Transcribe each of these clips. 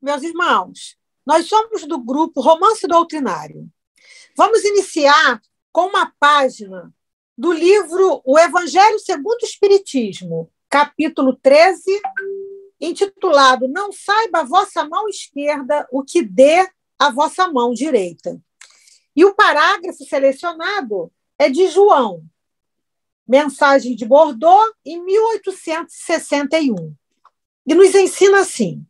Meus irmãos, nós somos do grupo Romance Doutrinário. Vamos iniciar com uma página do livro O Evangelho segundo o Espiritismo, capítulo 13, intitulado Não saiba a vossa mão esquerda o que dê a vossa mão direita. E o parágrafo selecionado é de João, mensagem de Bordeaux, em 1861. E nos ensina assim: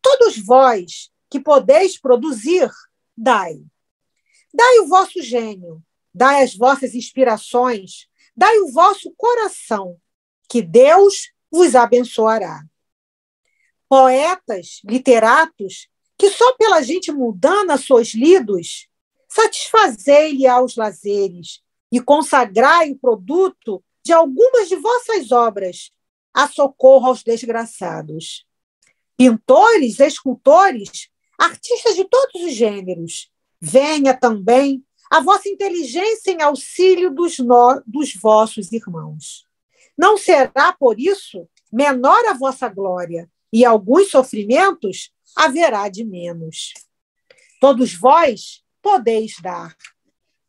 todos vós que podeis produzir, dai. Dai o vosso gênio, dai as vossas inspirações, dai o vosso coração, que Deus vos abençoará. Poetas, literatos, que só pela gente mundana sois lidos, satisfazei-lhe aos lazeres e consagrai o produto de algumas de vossas obras a socorro aos desgraçados. Pintores, escultores, artistas de todos os gêneros, venha também a vossa inteligência em auxílio dos vossos irmãos. Não será, por isso, menor a vossa glória, e alguns sofrimentos haverá de menos. Todos vós podeis dar.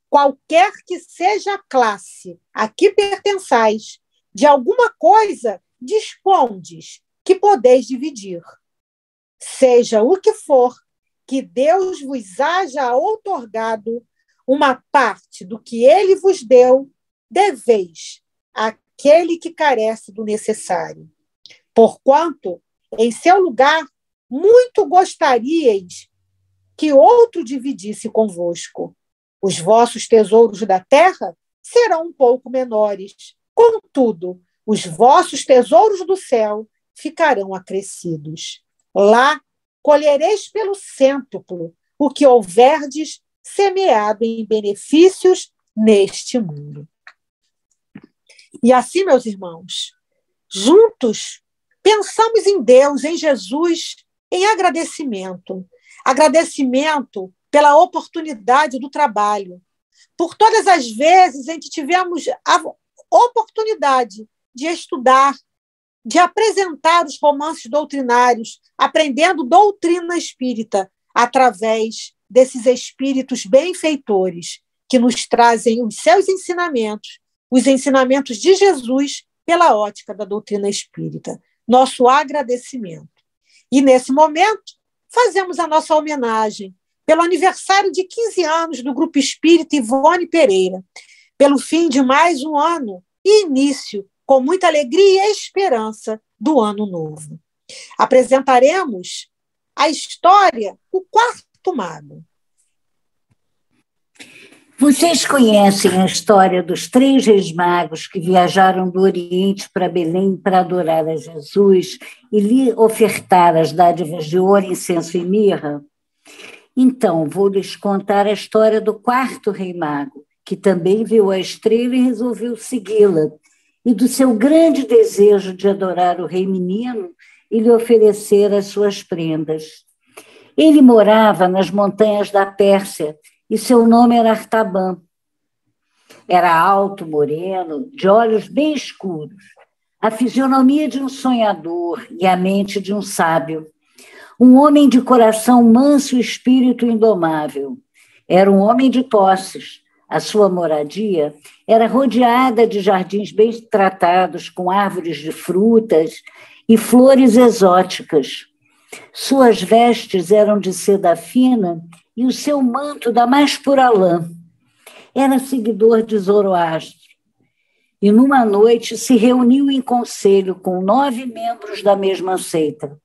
Qualquer que seja a classe a que pertençais, de alguma coisa dispondes que podeis dividir. Seja o que for, que Deus vos haja outorgado uma parte do que ele vos deu, deveis àquele que carece do necessário. Porquanto, em seu lugar, muito gostaríeis que outro dividisse convosco. Os vossos tesouros da terra serão um pouco menores. Contudo, os vossos tesouros do céu ficarão acrescidos. Lá colhereis pelo cêntuplo o que houverdes semeado em benefícios neste mundo. E assim, meus irmãos, juntos pensamos em Deus, em Jesus, em agradecimento. Agradecimento pela oportunidade do trabalho, por todas as vezes em que tivemos a oportunidade de estudar, de apresentar os romances doutrinários, aprendendo doutrina espírita, através desses espíritos benfeitores que nos trazem os seus ensinamentos, os ensinamentos de Jesus pela ótica da doutrina espírita. Nosso agradecimento. E, nesse momento, fazemos a nossa homenagem pelo aniversário de 15 anos do Grupo Espírita Ivone Pereira, pelo fim de mais um ano e início, com muita alegria e esperança, do ano novo. Apresentaremos a história O Quarto Mago. Vocês conhecem a história dos 3 reis magos que viajaram do Oriente para Belém para adorar a Jesus e lhe ofertar as dádivas de ouro, incenso e mirra? Então, vou lhes contar a história do 4º rei mago, que também viu a estrela e resolveu segui-la, e do seu grande desejo de adorar o rei menino e lhe oferecer as suas prendas. Ele morava nas montanhas da Pérsia, e seu nome era Artaban. Era alto, moreno, de olhos bem escuros, a fisionomia de um sonhador e a mente de um sábio. Um homem de coração manso e espírito indomável. Era um homem de posses. A sua moradia era rodeada de jardins bem tratados, com árvores de frutas e flores exóticas. Suas vestes eram de seda fina e o seu manto da mais pura lã. Era seguidor de Zoroastro. E numa noite se reuniu em conselho com 9 membros da mesma seita.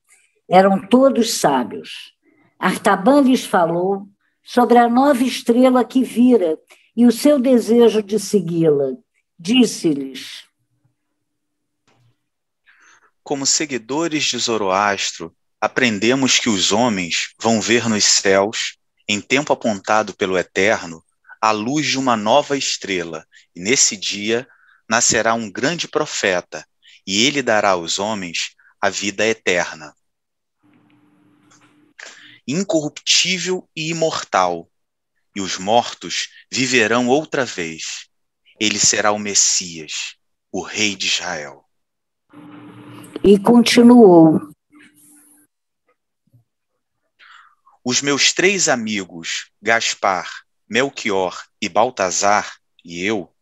Eram todos sábios. Artaban lhes falou sobre a nova estrela que vira e o seu desejo de segui-la. Disse-lhes: como seguidores de Zoroastro, aprendemos que os homens vão ver nos céus, em tempo apontado pelo Eterno, a luz de uma nova estrela, e nesse dia nascerá um grande profeta, e ele dará aos homens a vida eterna. Incorruptível e imortal, e os mortos viverão outra vez. Ele será o Messias, o Rei de Israel. E continuou: Os meus 3 amigos, Gaspar, Melquior e Baltazar, e eu,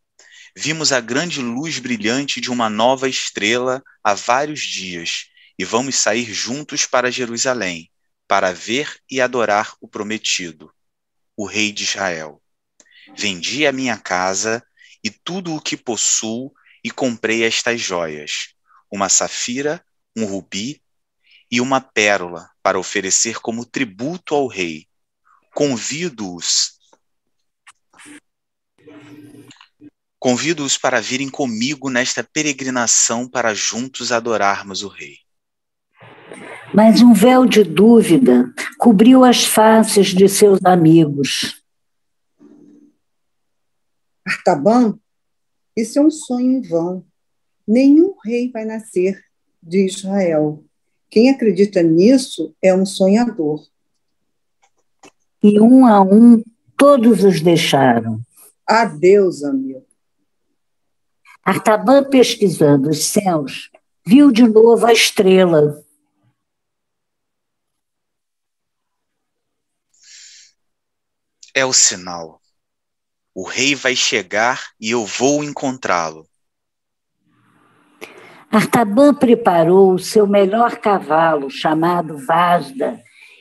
vimos a grande luz brilhante de uma nova estrela há vários dias e vamos sair juntos para Jerusalém, para ver e adorar o prometido, o Rei de Israel. Vendi a minha casa e tudo o que possuo e comprei estas joias, uma safira, um rubi e uma pérola para oferecer como tributo ao rei. Convido-os para virem comigo nesta peregrinação para juntos adorarmos o rei. Mas um véu de dúvida cobriu as faces de seus amigos. Artaban, isso é um sonho em vão. Nenhum rei vai nascer de Israel. Quem acredita nisso é um sonhador. E um a um, todos os deixaram. Adeus, amigo. Artaban, pesquisando os céus, viu de novo a estrela. É o sinal. O rei vai chegar e eu vou encontrá-lo. Artaban preparou o seu melhor cavalo, chamado Vasda,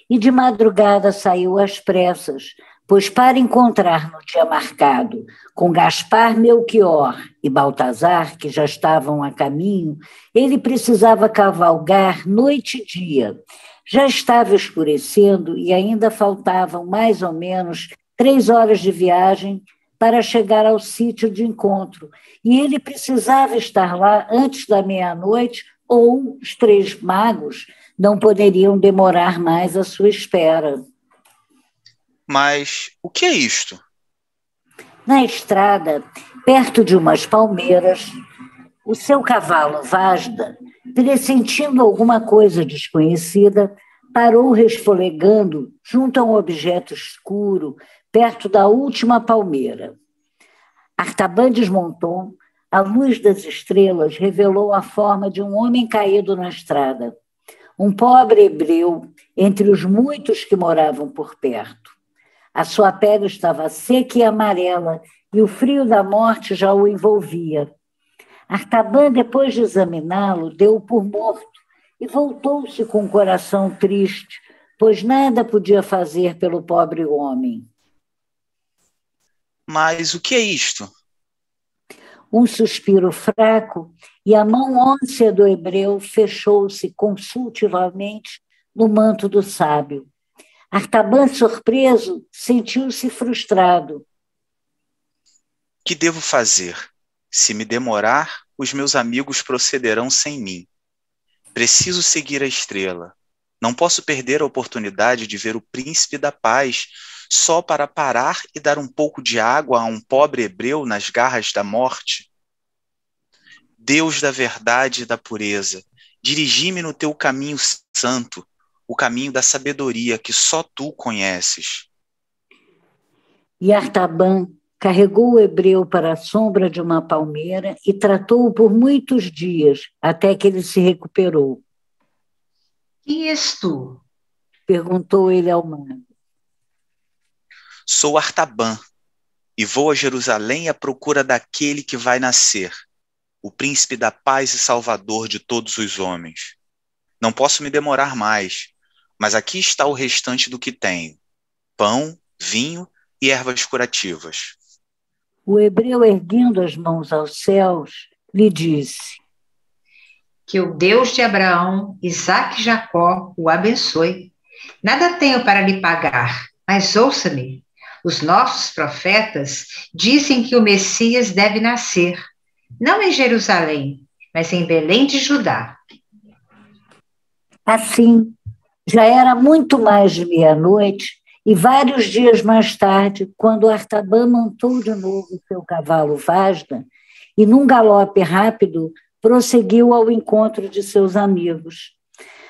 e de madrugada saiu às pressas, pois para encontrar no dia marcado com Gaspar, Melquior e Baltazar, que já estavam a caminho, ele precisava cavalgar noite e dia. Já estava escurecendo e ainda faltavam mais ou menos 3 horas de viagem para chegar ao sítio de encontro, e ele precisava estar lá antes da meia-noite, ou os 3 magos não poderiam demorar mais a sua espera. Mas o que é isto? Na estrada, perto de umas palmeiras, o seu cavalo Vasda, pressentindo alguma coisa desconhecida, parou resfolegando junto a um objeto escuro, perto da última palmeira. Artaban desmontou, a luz das estrelas revelou a forma de um homem caído na estrada, um pobre hebreu entre os muitos que moravam por perto. A sua pele estava seca e amarela e o frio da morte já o envolvia. Artaban, depois de examiná-lo, deu-o por morto e voltou-se com o coração triste, pois nada podia fazer pelo pobre homem. Mas o que é isto? Um suspiro fraco e a mão óssea do hebreu fechou-se consultivamente no manto do sábio. Artaban, surpreso, sentiu-se frustrado. Que devo fazer? Se me demorar, os meus amigos procederão sem mim. Preciso seguir a estrela. Não posso perder a oportunidade de ver o príncipe da paz só para parar e dar um pouco de água a um pobre hebreu nas garras da morte. Deus da verdade e da pureza, dirigi-me no teu caminho santo, o caminho da sabedoria que só tu conheces. E Artaban carregou o hebreu para a sombra de uma palmeira e tratou-o por muitos dias, até que ele se recuperou. Quem és tu? Perguntou ele ao mago. Sou Artaban, e vou a Jerusalém à procura daquele que vai nascer, o príncipe da paz e salvador de todos os homens. Não posso me demorar mais, mas aqui está o restante do que tenho: pão, vinho e ervas curativas. O hebreu, erguendo as mãos aos céus, lhe disse: Que o Deus de Abraão, Isaque e Jacó o abençoe. Nada tenho para lhe pagar, mas ouça-me. Os nossos profetas dizem que o Messias deve nascer, não em Jerusalém, mas em Belém de Judá. Assim, já era muito mais de meia-noite e vários dias mais tarde, quando Artaban montou de novo o seu cavalo Vasda e, num galope rápido, prosseguiu ao encontro de seus amigos.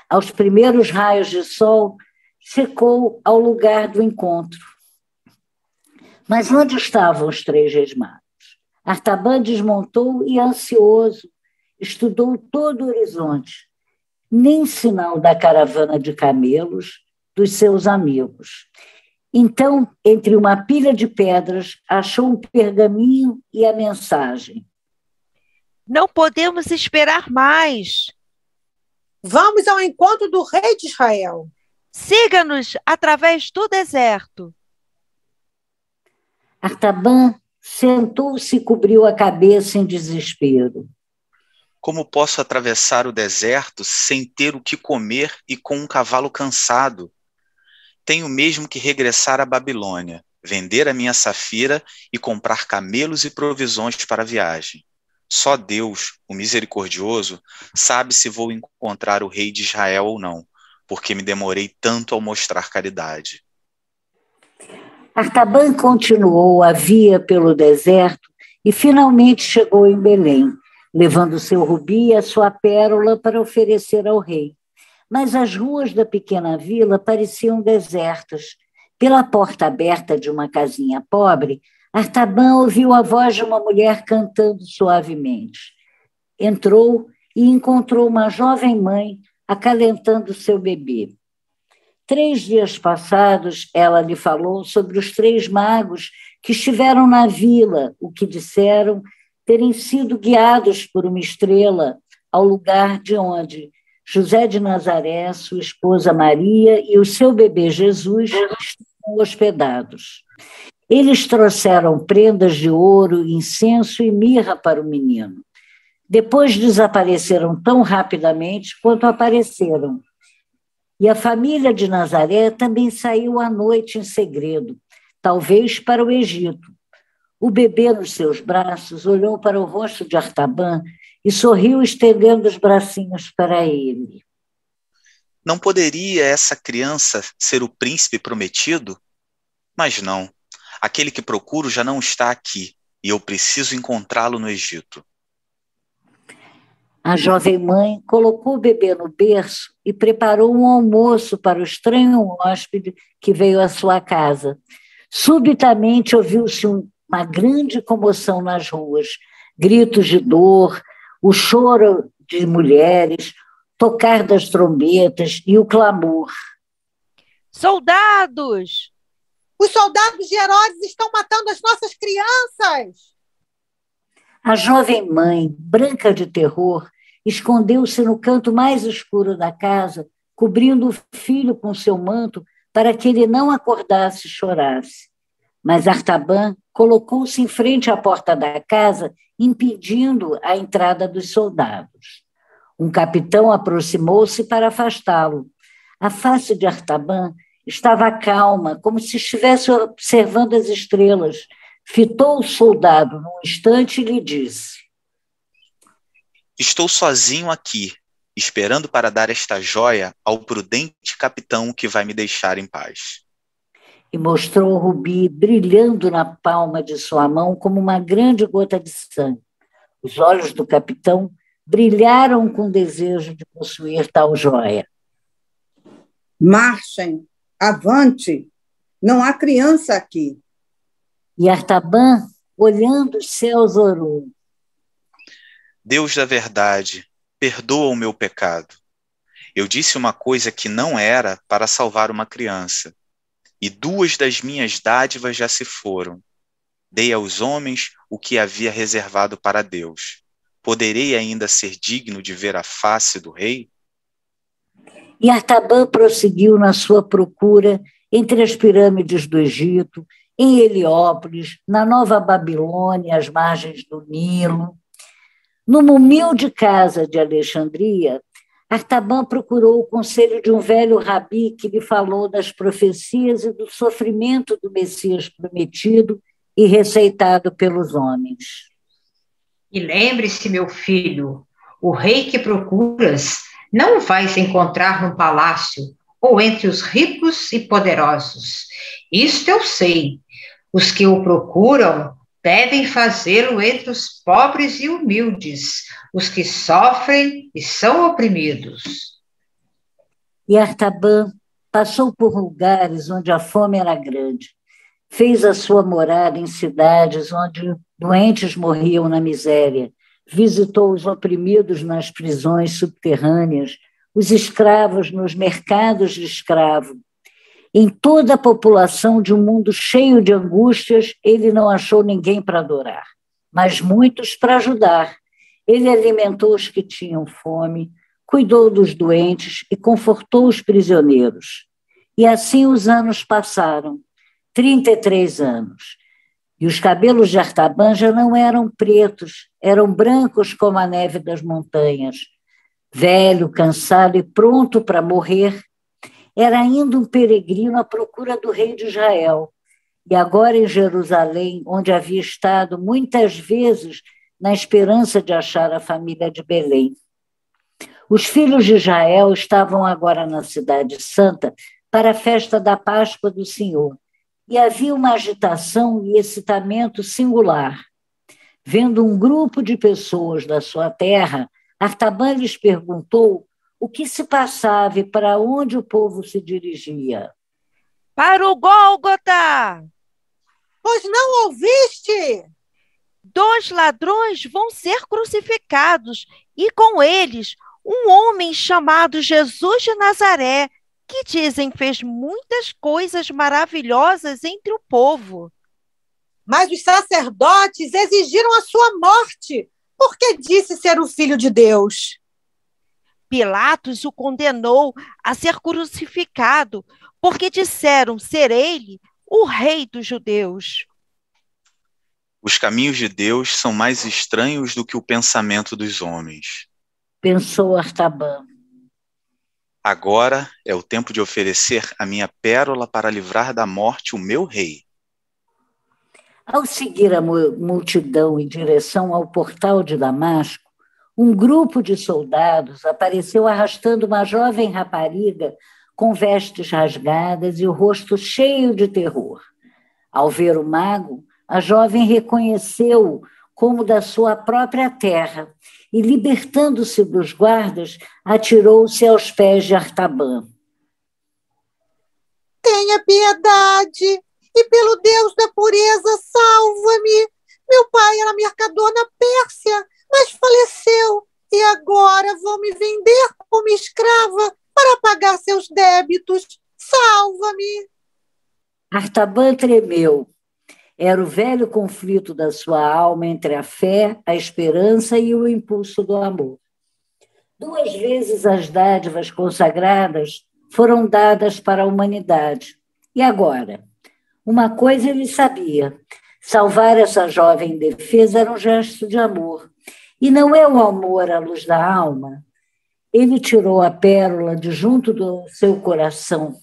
Aos primeiros raios de sol, chegou ao lugar do encontro. Mas onde estavam os 3 reis magos? Artaban desmontou e, ansioso, estudou todo o horizonte. Nem sinal da caravana de camelos, dos seus amigos. Então, entre uma pilha de pedras, achou um pergaminho e a mensagem. Não podemos esperar mais. Vamos ao encontro do rei de Israel. Siga-nos através do deserto. Artaban sentou-se e cobriu a cabeça em desespero. Como posso atravessar o deserto sem ter o que comer e com um cavalo cansado? Tenho mesmo que regressar à Babilônia, vender a minha safira e comprar camelos e provisões para a viagem. Só Deus, o misericordioso, sabe se vou encontrar o rei de Israel ou não, porque me demorei tanto ao mostrar caridade. Artaban continuou a via pelo deserto e finalmente chegou em Belém, levando seu rubi e a sua pérola para oferecer ao rei. Mas as ruas da pequena vila pareciam desertas. Pela porta aberta de uma casinha pobre, Artaban ouviu a voz de uma mulher cantando suavemente. Entrou e encontrou uma jovem mãe acalentando seu bebê. 3 dias passados, ela lhe falou sobre os 3 magos que estiveram na vila, o que disseram terem sido guiados por uma estrela ao lugar de onde José de Nazaré, sua esposa Maria e o seu bebê Jesus estão hospedados. Eles trouxeram prendas de ouro, incenso e mirra para o menino. Depois desapareceram tão rapidamente quanto apareceram. E a família de Nazaré também saiu à noite em segredo, talvez para o Egito. O bebê nos seus braços olhou para o rosto de Artaban e sorriu estendendo os bracinhos para ele. Não poderia essa criança ser o príncipe prometido? Mas não, aquele que procuro já não está aqui e eu preciso encontrá-lo no Egito. A jovem mãe colocou o bebê no berço e preparou um almoço para o estranho hóspede que veio à sua casa. Subitamente ouviu-se uma grande comoção nas ruas, gritos de dor, o choro de mulheres, tocar das trombetas e o clamor. Soldados! Os soldados de Herodes estão matando as nossas crianças! A jovem mãe, branca de terror, escondeu-se no canto mais escuro da casa, cobrindo o filho com seu manto para que ele não acordasse e chorasse. Mas Artaban colocou-se em frente à porta da casa, impedindo a entrada dos soldados. Um capitão aproximou-se para afastá-lo. A face de Artaban estava calma, como se estivesse observando as estrelas. Fitou o soldado num instante e lhe disse: Estou sozinho aqui, esperando para dar esta joia ao prudente capitão que vai me deixar em paz. E mostrou o rubi brilhando na palma de sua mão como uma grande gota de sangue. Os olhos do capitão brilharam com desejo de possuir tal joia. Marchem, avante, não há criança aqui. E Artaban, olhando os céus, orou: Deus da verdade, perdoa o meu pecado. Eu disse uma coisa que não era para salvar uma criança, e 2 das minhas dádivas já se foram. Dei aos homens o que havia reservado para Deus. Poderei ainda ser digno de ver a face do rei? E Artaban prosseguiu na sua procura entre as pirâmides do Egito, em Heliópolis, na Nova Babilônia, às margens do Nilo. Numa humilde casa de Alexandria, Artaban procurou o conselho de um velho rabi que lhe falou das profecias e do sofrimento do Messias prometido e receitado pelos homens. E lembre-se, meu filho, o rei que procuras não vais encontrar no palácio ou entre os ricos e poderosos. Isto eu sei. Os que o procuram devem fazê-lo entre os pobres e humildes, os que sofrem e são oprimidos. E Artaban passou por lugares onde a fome era grande. Fez a sua morada em cidades onde doentes morriam na miséria. Visitou os oprimidos nas prisões subterrâneas, os escravos nos mercados de escravo. Em toda a população de um mundo cheio de angústias, ele não achou ninguém para adorar, mas muitos para ajudar. Ele alimentou os que tinham fome, cuidou dos doentes e confortou os prisioneiros. E assim os anos passaram, 33 anos. E os cabelos de Artaban já não eram pretos, eram brancos como a neve das montanhas. Velho, cansado e pronto para morrer, era ainda um peregrino à procura do rei de Israel. E agora em Jerusalém, onde havia estado muitas vezes na esperança de achar a família de Belém. Os filhos de Israel estavam agora na Cidade Santa para a festa da Páscoa do Senhor. E havia uma agitação e excitamento singular. Vendo um grupo de pessoas da sua terra, Artaban lhes perguntou o que se passava e para onde o povo se dirigia. Para o Gólgota! Pois não ouviste? 2 ladrões vão ser crucificados e com eles um homem chamado Jesus de Nazaré, que dizem fez muitas coisas maravilhosas entre o povo. Mas os sacerdotes exigiram a sua morte, porque disse ser o Filho de Deus. Pilatos o condenou a ser crucificado, porque disseram ser ele o rei dos judeus. Os caminhos de Deus são mais estranhos do que o pensamento dos homens. Pensou Artaban. Agora é o tempo de oferecer a minha pérola para livrar da morte o meu rei. Ao seguir a multidão em direção ao portal de Damasco, um grupo de soldados apareceu arrastando uma jovem rapariga com vestes rasgadas e o rosto cheio de terror. Ao ver o mago, a jovem reconheceu-o como da sua própria terra e, libertando-se dos guardas, atirou-se aos pés de Artaban. Tenha piedade e, pelo Deus da pureza, salva-me. Meu pai era mercador na Pérsia, mas faleceu e agora vão me vender como escrava para pagar seus débitos. Salva-me. Artaban tremeu. Era o velho conflito da sua alma entre a fé, a esperança e o impulso do amor. 2 vezes as dádivas consagradas foram dadas para a humanidade. E agora? Uma coisa ele sabia: salvar essa jovem indefesa era um gesto de amor. E não é o amor à luz da alma? Ele tirou a pérola de junto do seu coração.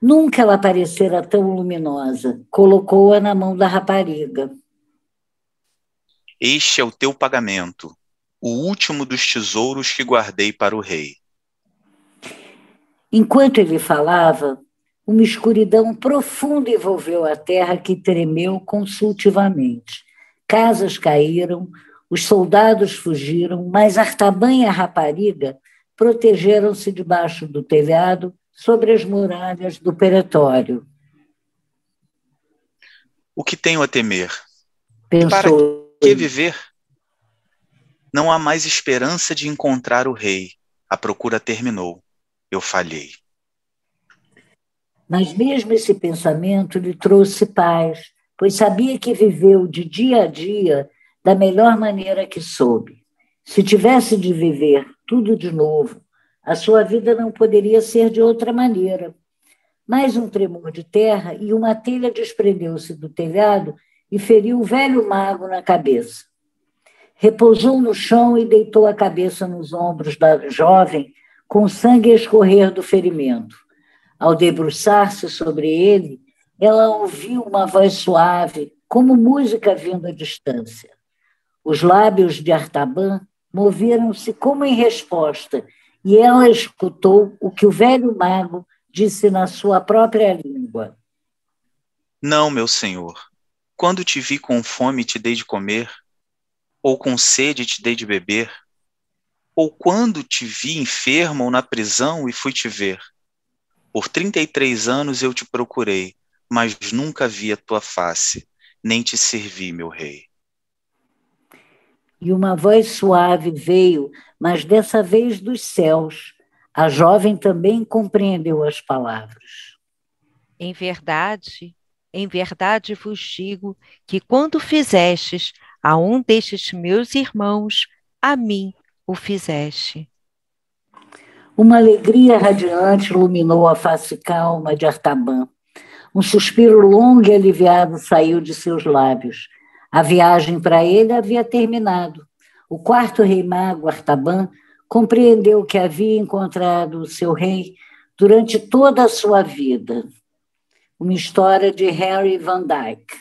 Nunca ela parecera tão luminosa. Colocou-a na mão da rapariga. Este é o teu pagamento, o último dos tesouros que guardei para o rei. Enquanto ele falava, uma escuridão profunda envolveu a terra, que tremeu convulsivamente. Casas caíram, os soldados fugiram, mas Artaban e a rapariga protegeram-se debaixo do telhado, sobre as muralhas do pretório. O que tenho a temer? Pensou. Para que viver? Não há mais esperança de encontrar o rei. A procura terminou. Eu falhei. Mas mesmo esse pensamento lhe trouxe paz, pois sabia que viveu de dia a dia da melhor maneira que soube. Se tivesse de viver tudo de novo, a sua vida não poderia ser de outra maneira. Mais um tremor de terra e uma telha desprendeu-se do telhado e feriu o velho mago na cabeça. Repousou no chão e deitou a cabeça nos ombros da jovem, com sangue a escorrer do ferimento. Ao debruçar-se sobre ele, ela ouviu uma voz suave, como música vindo à distância. Os lábios de Artaban moveram-se como em resposta, e ela escutou o que o velho mago disse na sua própria língua. Não, meu senhor. Quando te vi com fome, te dei de comer, ou com sede, te dei de beber, ou quando te vi enfermo ou na prisão e fui te ver. Por 33 anos eu te procurei, mas nunca vi a tua face, nem te servi, meu rei. E uma voz suave veio, mas dessa vez dos céus. A jovem também compreendeu as palavras. em verdade vos digo que quando fizestes a um destes meus irmãos, a mim o fizeste. Uma alegria radiante iluminou a face calma de Artaban. Um suspiro longo e aliviado saiu de seus lábios. A viagem para ele havia terminado. O quarto rei mago, Artaban, compreendeu que havia encontrado o seu rei durante toda a sua vida. Uma história de Henry Van Dyke.